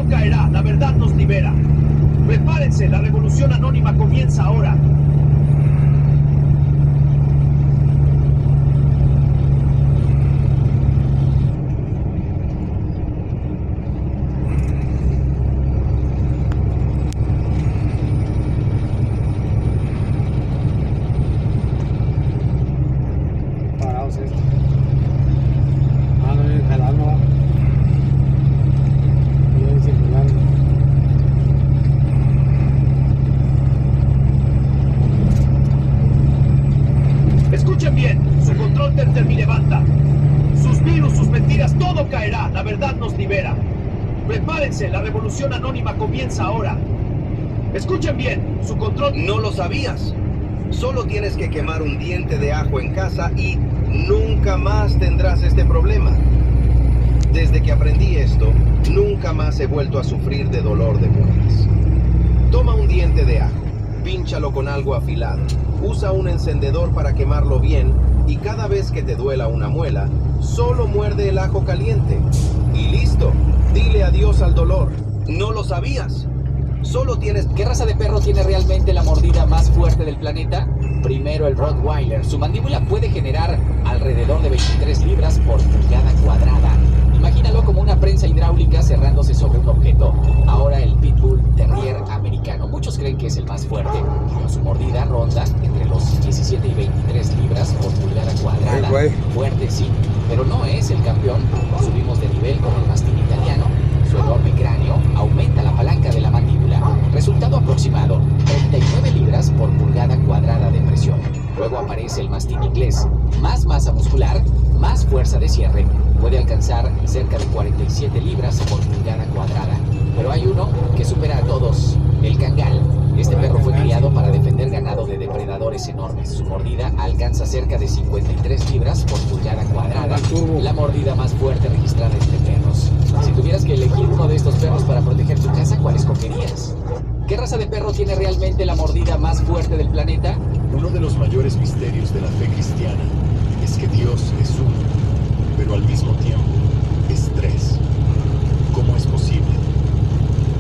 caerá, la verdad nos libera. Prepárense, la revolución anónima comienza ahora. Parados esto. Ah, no vienen jalando. No vienen circulando. Escuchen bien, su control termi levanta. Sus virus, sus mentiras, todo caerá, la verdad nos libera. Prepárense, la revolución anónima comienza ahora. Escuchen bien, su control... No lo sabías. Solo tienes que quemar un diente de ajo en casa y nunca más tendrás este problema. Desde que aprendí esto, nunca más he vuelto a sufrir de dolor de muelas. Toma un diente de ajo, pínchalo con algo afilado, usa un encendedor para quemarlo bien y cada vez que te duela una muela, solo muerde el ajo caliente. Y listo, dile adiós al dolor. ¿No lo sabías? Solo tienes... ¿Qué raza de perro tiene realmente la mordida más fuerte del planeta? Primero el Rottweiler. Su mandíbula puede generar alrededor de 23 libras por pulgada cuadrada. Imagínalo como una prensa hidráulica cerrándose sobre un objeto. Ahora el Pitbull Terrier americano. Muchos creen que es el más fuerte, pero su mordida ronda entre los 17 y 23 libras por pulgada cuadrada. Fuerte sí, pero no es el campeón. Subimos de nivel con el mastín italiano. Su enorme cráneo aumenta la palanca de la mandíbula. Resultado aproximado, 39 libras por pulgada cuadrada de presión. Luego aparece el mastín inglés. Más masa muscular, más fuerza de cierre. Puede alcanzar cerca de 47 libras por pulgada cuadrada. Pero hay uno que supera a todos, el Kangal. Este perro fue criado para defender ganado de depredadores enormes. Su mordida alcanza cerca de 53 libras por pulgada cuadrada. La mordida más fuerte registrada entre perros. Si tuvieras que elegir uno de estos perros para proteger tu casa, ¿cuál escogerías? ¿Qué raza de perro tiene realmente la mordida más fuerte del planeta? Uno de los mayores misterios de la fe cristiana es que Dios es uno, pero al mismo tiempo es tres. ¿Cómo es posible?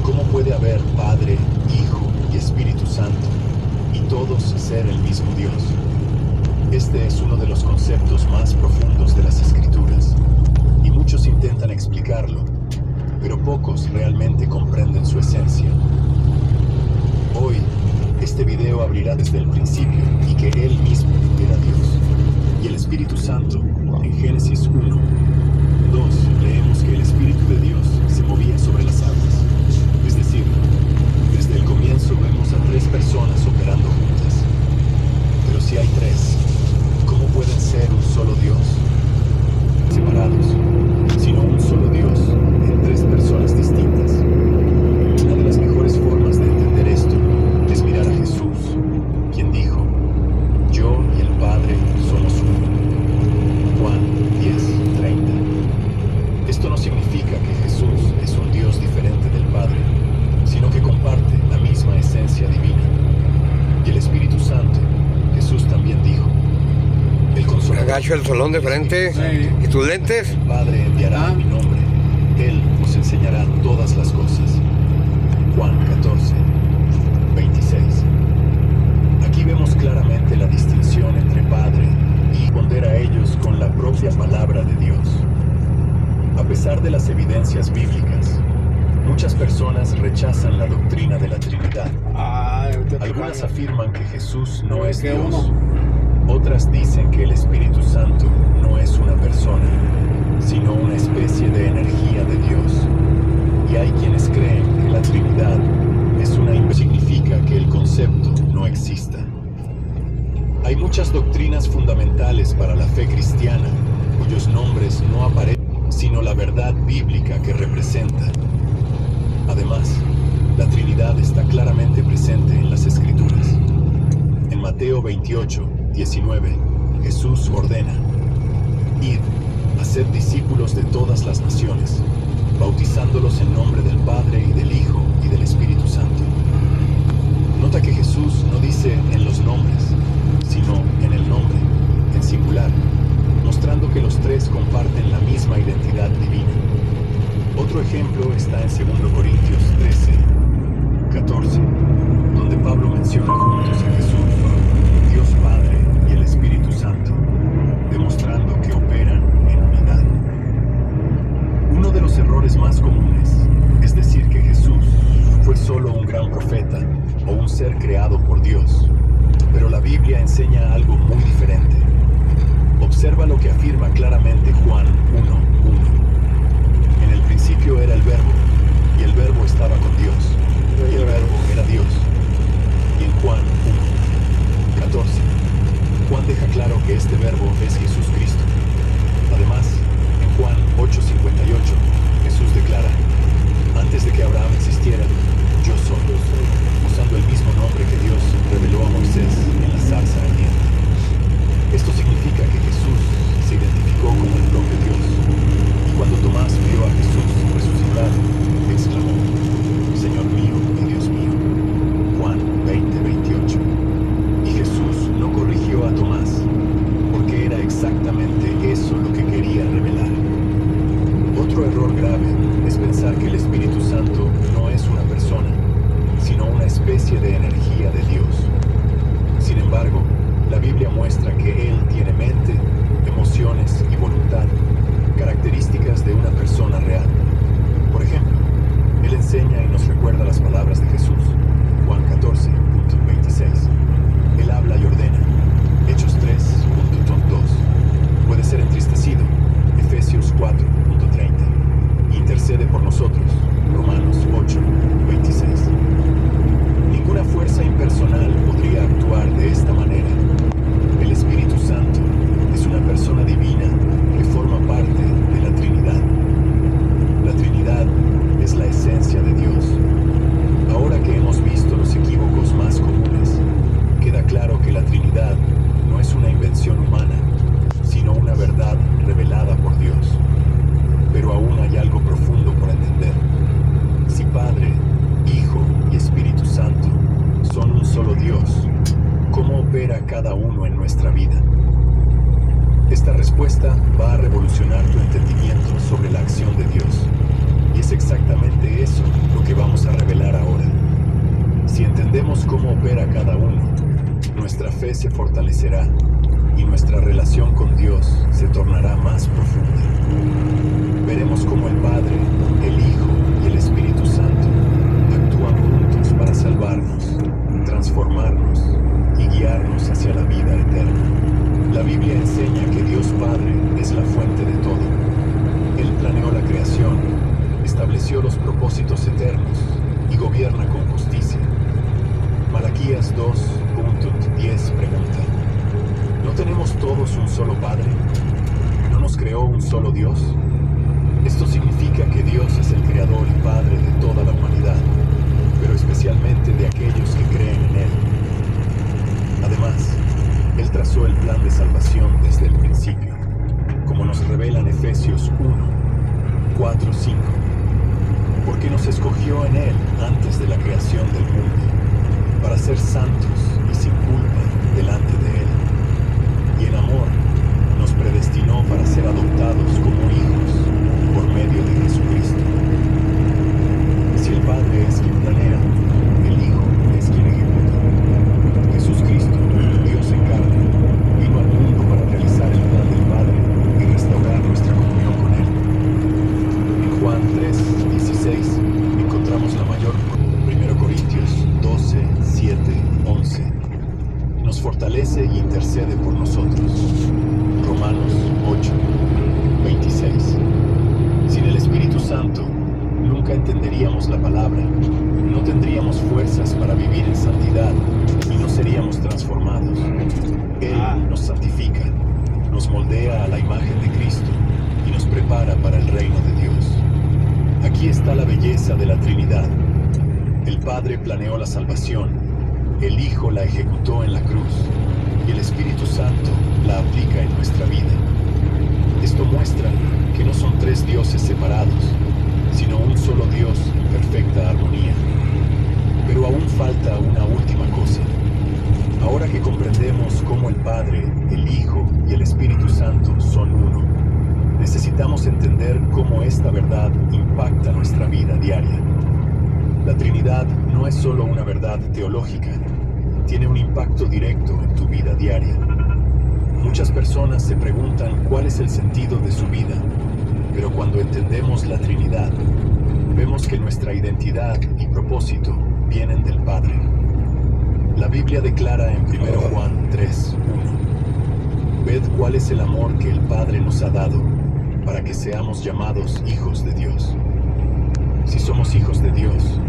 ¿Cómo puede haber Padre, Hijo y Espíritu Santo y todos ser el mismo Dios? Este es uno de los conceptos más profundos de las Escrituras y muchos intentan explicarlo, pero pocos realmente comprenden su esencia. Hoy, este video abrirá desde el principio y que Él mismo era Dios. Y el Espíritu Santo, en Génesis 1, 2, leemos que el Espíritu de Dios se movía sobre las aguas. Es decir, desde el comienzo vemos a tres personas operando juntas. Pero si hay tres, ¿cómo pueden ser un solo Dios? Separados, sino un solo Dios en tres personas distintas. Una de las mejores formas de entender esto es mirar a Jesús, quien dijo: yo y el Padre somos uno. Juan 10:30. Esto no significa que Jesús es un Dios diferente del Padre, sino que comparte la misma esencia divina. Y el Espíritu Santo, Jesús también dijo: el Consolador. Agacho el solón de frente. Sí. ¿Y tus lentes? El Padre enviará mi nombre. Él os enseñará todas las cosas. Juan 14:26. Aquí vemos claramente la distinción entre Padre y responder a ellos con la propia palabra de Dios. A pesar de las evidencias bíblicas, muchas personas rechazan la doctrina de la Trinidad. Algunas afirman que Jesús no es Dios. Otras dicen que el Espíritu Santo no es una persona, sino una especie de energía de Dios. Y hay quienes creen que la Trinidad es una significa que el concepto no exista. Hay muchas doctrinas fundamentales para la fe cristiana, cuyos nombres no aparecen, sino la verdad bíblica que representan. Además, la Trinidad está claramente presente en las Escrituras. En Mateo 28:19, Jesús ordena: id, haced discípulos de todas las naciones, bautizándolos en nombre del Padre y del Hijo y del Espíritu Santo. Nota que Jesús no dice en los nombres, sino en el nombre, en singular, mostrando que los tres comparten la misma identidad divina. Otro ejemplo está en 2 Corintios afirma claramente Juan 1:1. En el principio era el Verbo, y el Verbo estaba con Dios, y el Verbo era Dios. Y en Juan 1:14, Juan deja claro que este Verbo es Jesús Cristo. Además, en Juan 8:58, Jesús declara: antes de que Abraham existiera, yo soy, usando el mismo nombre que Dios reveló a Moisés en la zarza ardiente. Esto significa que Jesús se identificó como el propio Dios. Y cuando Tomás vio a Jesús resucitado, exclamó: Señor mío y Dios mío. Juan 20:28. Y Jesús no corrigió a Tomás, porque era exactamente eso lo que quería revelar. Otro error grave es pensar que el Espíritu Santo no es una persona, sino una especie de energía de Dios. Sin embargo, la Biblia muestra que Él tiene mente, emociones y voluntad, características de una persona real. Por ejemplo, Él enseña y nos recuerda las palabras de Jesús, Juan 14:26. Él habla y ordena, Hechos 3:2. Puede ser entristecido, Efesios 4:30. Intercede por nosotros, Romanos 8:26. Ninguna fuerza impersonal podría actuar de esta manera. El Espíritu Santo es una persona divina que forma parte de la Trinidad. La Trinidad es la esencia de Dios. Ahora que hemos visto los equívocos más comunes, queda claro que la Trinidad no es una invención humana, sino una verdad revelada por Dios. Pero aún hay algo profundo por entender. Si Padre, Hijo y Espíritu Santo son un solo Dios, ¿cómo opera cada uno en nuestra vida? Esta respuesta va a revolucionar tu entendimiento sobre la acción de Dios. Y es exactamente eso lo que vamos a revelar ahora. Si entendemos cómo opera cada uno, nuestra fe se fortalecerá y nuestra relación con Dios se tornará más profunda. Veremos cómo el Padre, el Hijo y el Espíritu Santo actúan juntos para salvarnos, transformarnos y guiarnos hacia la vida eterna. La Biblia enseña que Dios Padre es la fuente de todo. Él planeó la creación, estableció los propósitos eternos y gobierna con justicia. Malaquías 2:10 pregunta: ¿no tenemos todos un solo Padre? ¿No nos creó un solo Dios? Esto significa que Dios es el creador y Padre de toda la humanidad, pero especialmente de aquellos que creen en Él. Además, Él trazó el plan de salvación desde el principio, como nos revelan Efesios 1:4-5, porque nos escogió en Él antes de la creación del mundo, para ser santos y sin culpa delante de Él. Y en amor nos predestinó para ser adoptados como hijos por medio de Jesucristo. Si el Padre es quien planea, el Hijo es quien ejecuta. Jesucristo, Dios en carne, vino al mundo para realizar el plan del Padre y restaurar nuestra comunión con Él. En Juan 3:16 encontramos la mayor. 1 Corintios 12:7-11. Nos fortalece y intercede por nosotros. Romanos 8:26. Sin el Espíritu Santo, nunca entenderíamos la palabra, no tendríamos fuerzas para vivir en santidad y no seríamos transformados. Él nos santifica, nos moldea a la imagen de Cristo y nos prepara para el reino de Dios. Aquí está la belleza de la Trinidad. El Padre planeó la salvación, el Hijo la ejecutó en la cruz y el Espíritu Santo la aplica en nuestra vida. Esto muestra que no son tres dioses separados, sino un solo Dios en perfecta armonía. Pero aún falta una última cosa. Ahora que comprendemos cómo el Padre, el Hijo y el Espíritu Santo son uno, necesitamos entender cómo esta verdad impacta nuestra vida diaria. La Trinidad no es solo una verdad teológica, tiene un impacto directo en tu vida diaria. Muchas personas se preguntan cuál es el sentido de su vida, pero cuando entendemos la Trinidad, vemos que nuestra identidad y propósito vienen del Padre. La Biblia declara en 1 Juan 3:1: Ved cuál es el amor que el Padre nos ha dado para que seamos llamados hijos de Dios. Si somos hijos de Dios,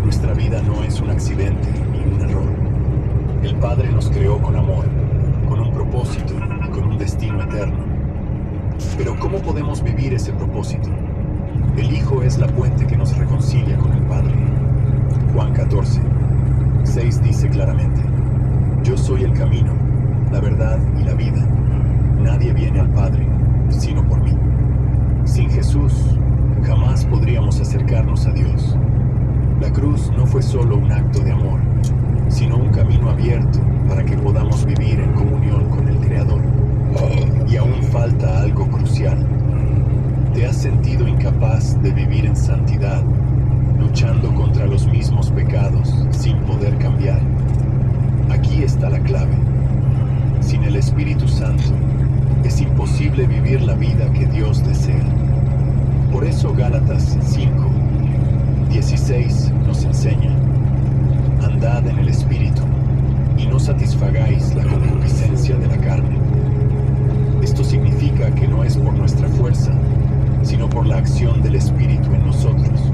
nuestra vida no es un accidente ni un error. El Padre nos creó con amor, con un propósito y con un destino eterno. Pero ¿cómo podemos vivir ese propósito? El Hijo es la puente que nos reconcilia con el Padre. Juan 14, 6 dice claramente: Yo soy el camino, la verdad y la vida. Nadie viene al Padre, sino por mí. Sin Jesús, jamás podríamos acercarnos a Dios. La cruz no fue solo un acto de amor, sino un camino abierto para que podamos vivir en comunión con el Creador. Y aún falta algo crucial. ¿Te has sentido incapaz de vivir en santidad, luchando contra los mismos pecados sin poder cambiar? Aquí está la clave. Sin el Espíritu Santo, es imposible vivir la vida que Dios desea. Por eso Gálatas 5, 16 nos enseña: andad en el Espíritu y no satisfagáis la concupiscencia de la carne. Esto significa que no es por nuestra fuerza, sino por la acción del Espíritu en nosotros,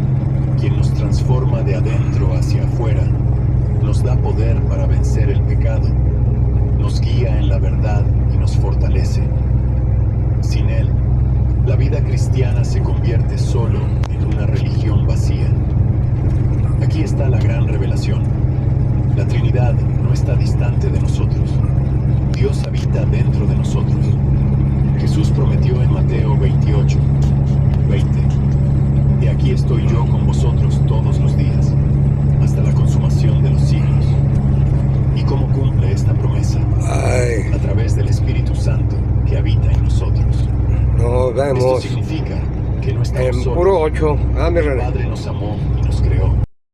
quien nos transforma de adentro hacia afuera, nos da poder para vencer el pecado, nos guía en la verdad y nos fortalece. Sin Él, la vida cristiana se convierte solo en una religión vacía. Aquí está la gran revelación. La Trinidad no está distante de nosotros. Dios habita dentro de nosotros. Jesús prometió en Mateo 28, 20: Y aquí estoy yo con vosotros todos los días, hasta la consumación de los siglos. ¿Y cómo cumple esta promesa? Ay, A través del Espíritu Santo que habita en nosotros. nos Esto vemos significa que no estamos en solos. puro 8. Ah, mi El René. Padre nos amó y nos creó.